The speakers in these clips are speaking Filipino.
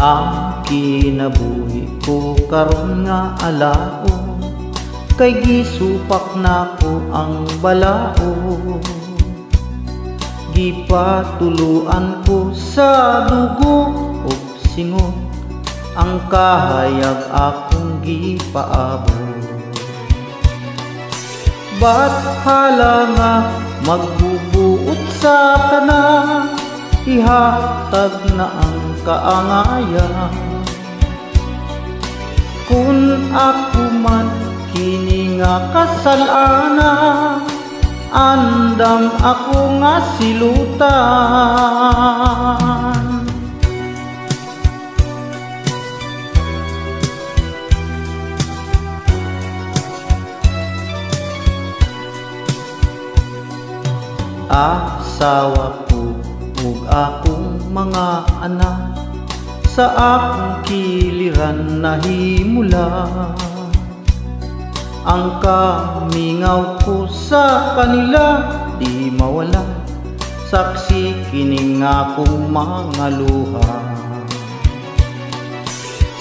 Ang kinabuhi ko karon nga alao, kay gisupak na ko ang balao. Gipatuluan ko sa dugo ug singot, ang kahayag akong gipaabot. Bathala nga magbubuot sa kana, ihatag na ang kaangayan. Kung ako man kini nga kasalana, andam ako nga silutan. Asawa ko ug akong mga anak, sa akong kiliran nahimula. Ang kamingaw ko sa kanila di mawala, saksi kining akong mga luha.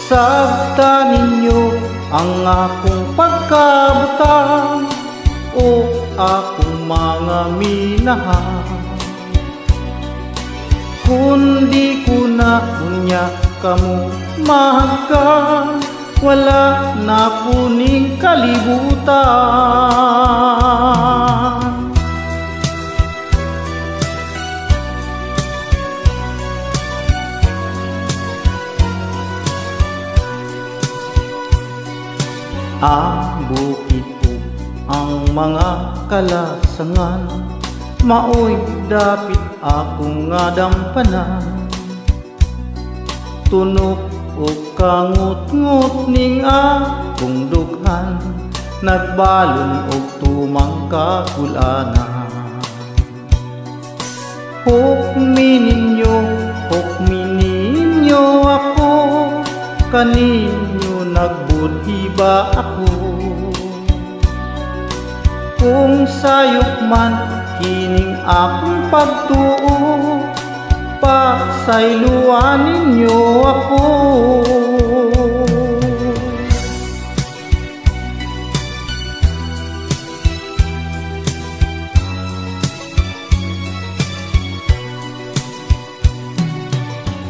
Sabta ninyo ang akong pagkabutang o akong mga minahan. Kundi ko na kunya kamo mahagkan, wala na kuning kalibutan. Ang bukid ko ang mga kalasangan, maoy dapit akong nga dampanan. Tunok o kangut-ngut ning akong dughan, nagbalon og tumang kakulana. Hukmi ninyo ako, kaninyo nagbudhi ba ako? Kung sayop man kining akong pagtuo, pasayloan ninyo ako.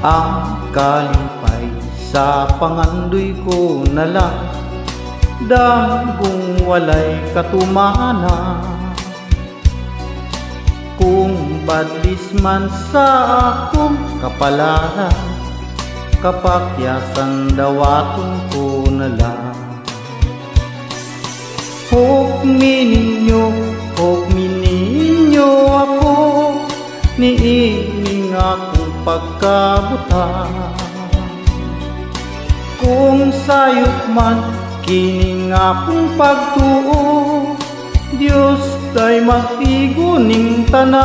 Ang kalipay sa pangandoy ko na lang, dahong walay katumana. Kung badlis man sa akong kapalaran, kapakyasan dawaton ko na lang. Hukmi ninyo ako, niining akong pagkabutan. Kung sayop man kining akong pagtuo, Diyos tay magtigo ning tanan.